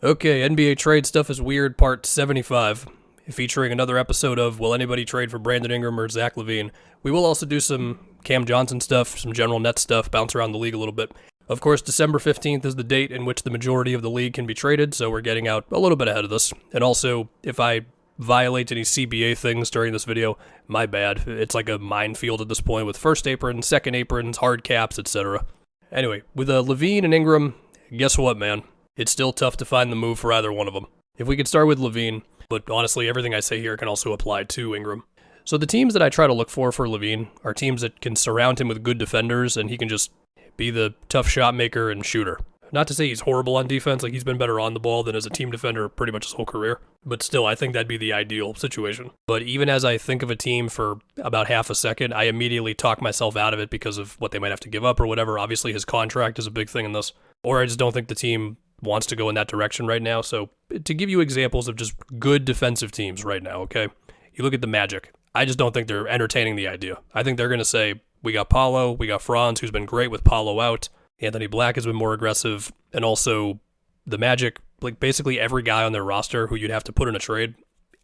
Okay, NBA trade stuff is weird, part 75, featuring another episode of Will Anybody Trade for Brandon Ingram or Zach LaVine? We will also do some Cam Johnson stuff, some general net stuff, bounce around the league a little bit. Of course, December 15th is the date in which the majority of the league can be traded, so we're getting out a little bit ahead of this. And also, if I violate any CBA things during this video, my bad. It's like a minefield at this point with first apron, second aprons, hard caps, etc. Anyway, with LaVine and Ingram, guess what, man? It's still tough to find the move for either one of them. If we could start with LaVine, but honestly, everything I say here can also apply to Ingram. So the teams that I try to look for LaVine are teams that can surround him with good defenders and he can just be the tough shot maker and shooter. Not to say he's horrible on defense, like he's been better on the ball than as a team defender pretty much his whole career, but still, I think that'd be the ideal situation. But even as I think of a team for about half a second, I immediately talk myself out of it because of what they might have to give up or whatever. Obviously, his contract is a big thing in this, or I just don't think the team wants to go in that direction right now. So to give you examples of just good defensive teams right now, okay? You look at the Magic. I just don't think they're entertaining the idea. I think they're going to say, we got Paolo, we got Franz, who's been great with Paolo out. Anthony Black has been more aggressive. And also the Magic, like basically every guy on their roster who you'd have to put in a trade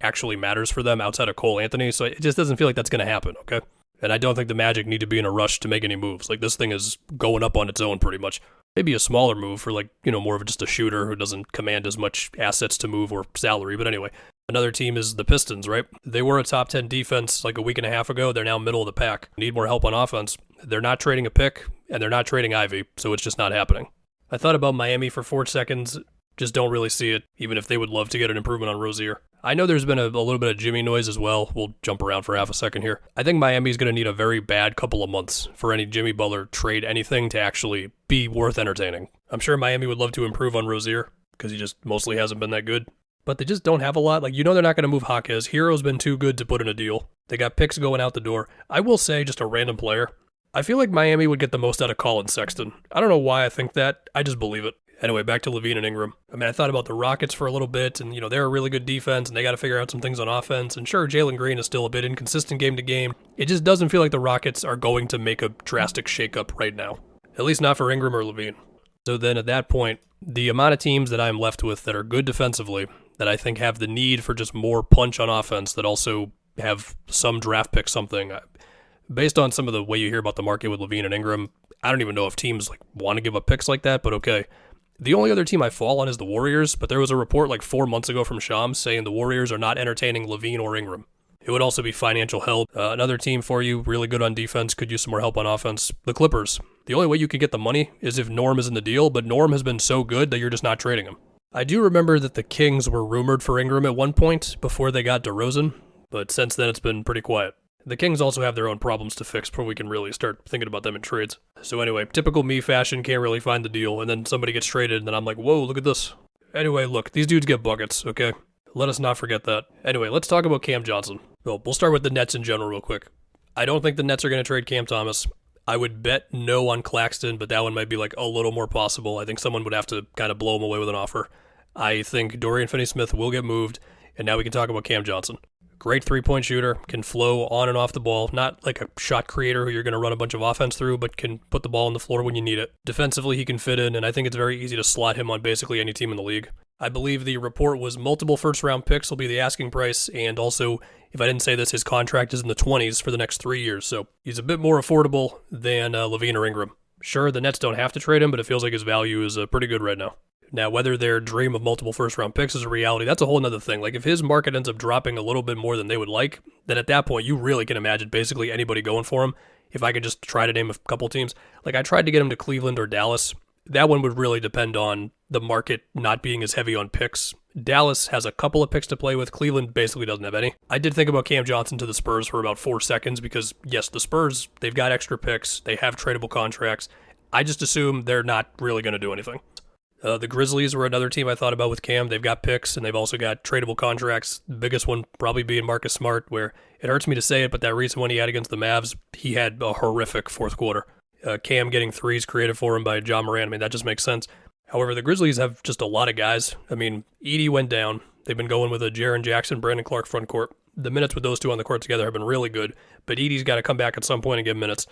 actually matters for them outside of Cole Anthony. So it just doesn't feel like that's going to happen, okay? And I don't think the Magic need to be in a rush to make any moves. Like this thing is going up on its own pretty much. Maybe a smaller move for more of just a shooter who doesn't command as much assets to move or salary. But anyway, another team is the Pistons, right? They were a top 10 defense like a week and a half ago. They're now middle of the pack. Need more help on offense. They're not trading a pick and they're not trading Ivy. So it's just not happening. I thought about Miami for 4 seconds. Just don't really see it, even if they would love to get an improvement on Rozier. I know there's been a little bit of Jimmy noise as well. We'll jump around for half a second here. I think Miami's going to need a very bad couple of months for any Jimmy Butler trade anything to actually be worth entertaining. I'm sure Miami would love to improve on Rozier because he just mostly hasn't been that good. But they just don't have a lot. They're not going to move Jaquez. Hero's been too good to put in a deal. They got picks going out the door. I will say, just a random player, I feel like Miami would get the most out of Colin Sexton. I don't know why I think that. I just believe it. Anyway, back to LaVine and Ingram. I thought about the Rockets for a little bit, and, they're a really good defense, and they got to figure out some things on offense. And sure, Jalen Green is still a bit inconsistent game to game. It just doesn't feel like the Rockets are going to make a drastic shakeup right now. At least not for Ingram or LaVine. So then at that point, the amount of teams that I'm left with that are good defensively, that I think have the need for just more punch on offense, that also have some draft pick something. Based on some of the way you hear about the market with LaVine and Ingram, I don't even know if teams want to give up picks like that, but okay. The only other team I fall on is the Warriors, but there was a report 4 months ago from Shams saying the Warriors are not entertaining LaVine or Ingram. It would also be financial help. Another team for you, really good on defense, could use some more help on offense. The Clippers. The only way you could get the money is if Norm is in the deal, but Norm has been so good that you're just not trading him. I do remember that the Kings were rumored for Ingram at one point before they got DeRozan, but since then it's been pretty quiet. The Kings also have their own problems to fix before we can really start thinking about them in trades. So anyway, typical me fashion, can't really find the deal, and then somebody gets traded, and then I'm like, whoa, look at this. Anyway, look, these dudes get buckets, okay? Let us not forget that. Anyway, let's talk about Cam Johnson. Well, we'll start with the Nets in general real quick. I don't think the Nets are going to trade Cam Thomas. I would bet no on Claxton, but that one might be a little more possible. I think someone would have to kind of blow him away with an offer. I think Dorian Finney-Smith will get moved, and now we can talk about Cam Johnson. Great three-point shooter, can flow on and off the ball, not like a shot creator who you're going to run a bunch of offense through, but can put the ball on the floor when you need it. Defensively, he can fit in, and I think it's very easy to slot him on basically any team in the league. I believe the report was multiple first-round picks will be the asking price, and also, if I didn't say this, his contract is in the 20s for the next 3 years, so he's a bit more affordable than LaVine or Ingram. Sure, the Nets don't have to trade him, but it feels like his value is pretty good right now. Now, whether their dream of multiple first-round picks is a reality, that's a whole nother thing. If his market ends up dropping a little bit more than they would like, then at that point, you really can imagine basically anybody going for him. If I could just try to name a couple teams. I tried to get him to Cleveland or Dallas. That one would really depend on the market not being as heavy on picks. Dallas has a couple of picks to play with. Cleveland basically doesn't have any. I did think about Cam Johnson to the Spurs for about 4 seconds because, yes, the Spurs, they've got extra picks. They have tradable contracts. I just assume they're not really going to do anything. The Grizzlies were another team I thought about with Cam. They've got picks, and they've also got tradable contracts. The biggest one probably being Marcus Smart, where it hurts me to say it, but that recent one he had against the Mavs, he had a horrific fourth quarter. Cam getting threes created for him by John Moran, that just makes sense. However, the Grizzlies have just a lot of guys. Edey went down. They've been going with a Jaren Jackson, Brandon Clark front court. The minutes with those two on the court together have been really good, but Edey's got to come back at some point and get minutes.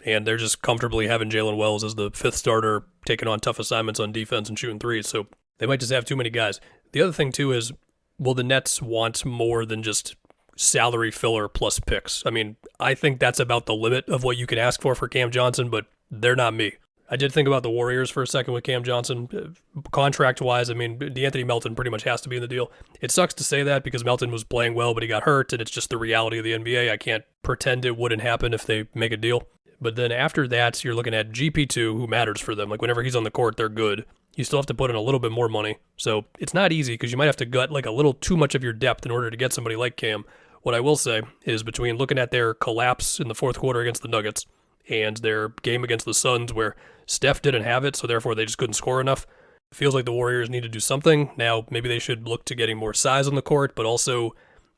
And they're just comfortably having Jalen Wells as the fifth starter, taking on tough assignments on defense and shooting threes. So They might just have too many guys. The other thing, too, is will the Nets want more than just salary filler plus picks? I mean, I think that's about the limit of what you can ask for Cam Johnson, but they're not me. I did think about the Warriors for a second with Cam Johnson. Contract-wise, I mean, D'Anthony Melton pretty much has to be in the deal. It sucks to say that because Melton was playing well, but he got hurt, and it's just the reality of the NBA. I can't pretend it wouldn't happen if they make a deal. But then after that, you're looking at GP2, who matters for them. Like, whenever he's on the court, they're good. You still have to put in a little bit more money. So it's not easy because you might have to gut like a little too much of your depth in order to get somebody like Cam. What I will say is between looking at their collapse in the fourth quarter against the Nuggets and their game against the Suns where Steph didn't have it, so therefore they just couldn't score enough, it feels like the Warriors need to do something. Now, maybe they should look to getting more size on the court, but also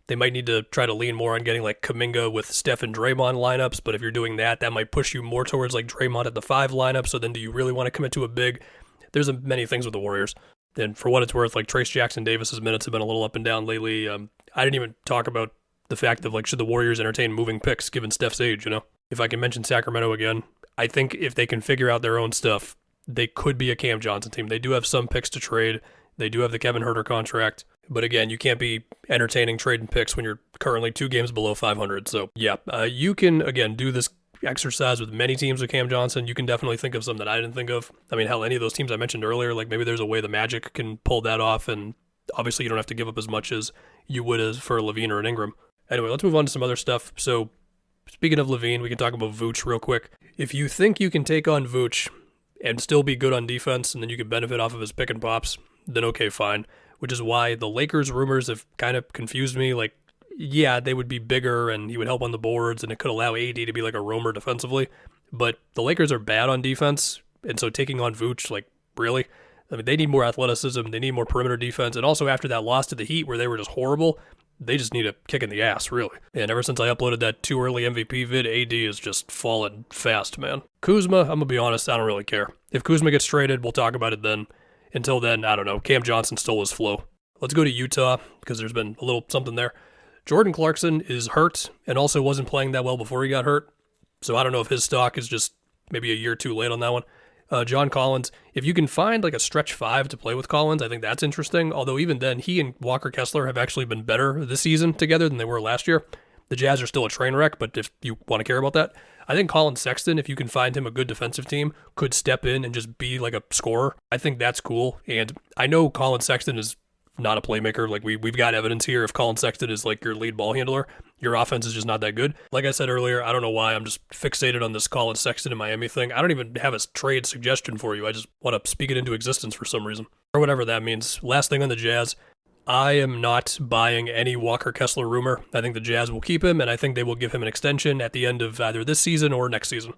they might need to try to lean more on getting like Kuminga with Steph and Draymond lineups, but if you're doing that, that might push you more towards like Draymond at the 5 lineup, so then do you really want to commit to a big? There's many things with the Warriors. And for what it's worth, like Trace Jackson-Davis's minutes have been a little up and down lately. I didn't even talk about the fact of like, should the Warriors entertain moving picks given Steph's age, you know? If I can mention Sacramento again, I think if they can figure out their own stuff, they could be a Cam Johnson team. They do have some picks to trade. They do have the Kevin Huerter contract. But again, you can't be entertaining trading picks when you're currently 2 games below 500. So yeah, you can, again, do this exercise with many teams with Cam Johnson. You can definitely think of some that I didn't think of. I mean, hell, any of those teams I mentioned earlier, like maybe there's a way the Magic can pull that off, and obviously you don't have to give up as much as you would as for Levine or an Ingram. Anyway, let's move on to some other stuff. So speaking of Levine, we can talk about Vooch real quick. If you think you can take on Vooch and still be good on defense, and then you can benefit off of his pick and pops, then okay, fine. Which is why the Lakers rumors have kind of confused me. Like, yeah, they would be bigger and he would help on the boards and it could allow AD to be like a roamer defensively. But the Lakers are bad on defense, and so taking on Vooch, like, really? I mean, they need more athleticism, they need more perimeter defense, and also after that loss to the Heat where they were just horrible, they just need a kick in the ass, really. And ever since I uploaded that too early MVP vid, AD has just fallen fast, man. Kuzma, I'm going to be honest, I don't really care. If Kuzma gets traded, we'll talk about it then. Until then, I don't know. Cam Johnson stole his flow. Let's go to Utah, because there's been a little something there. Jordan Clarkson is hurt, and also wasn't playing that well before he got hurt. So I don't know if his stock is just maybe a year too late on that one. John Collins, if you can find like a stretch 5 to play with Collins, I think that's interesting. Although even then, he and Walker Kessler have actually been better this season together than they were last year. The Jazz are still a train wreck, but if you want to care about that, I think Colin Sexton, if you can find him a good defensive team, could step in and just be like a scorer. I think that's cool. And I know Colin Sexton is not a playmaker. Like we've got evidence here. If Colin Sexton is like your lead ball handler, your offense is just not that good. Like I said earlier, I don't know why I'm just fixated on this Colin Sexton in Miami thing. I don't even have a trade suggestion for you. I just want to speak it into existence for some reason. Or whatever that means. Last thing on the Jazz, I am not buying any Walker Kessler rumor. I think the Jazz will keep him, and I think they will give him an extension at the end of either this season or next season.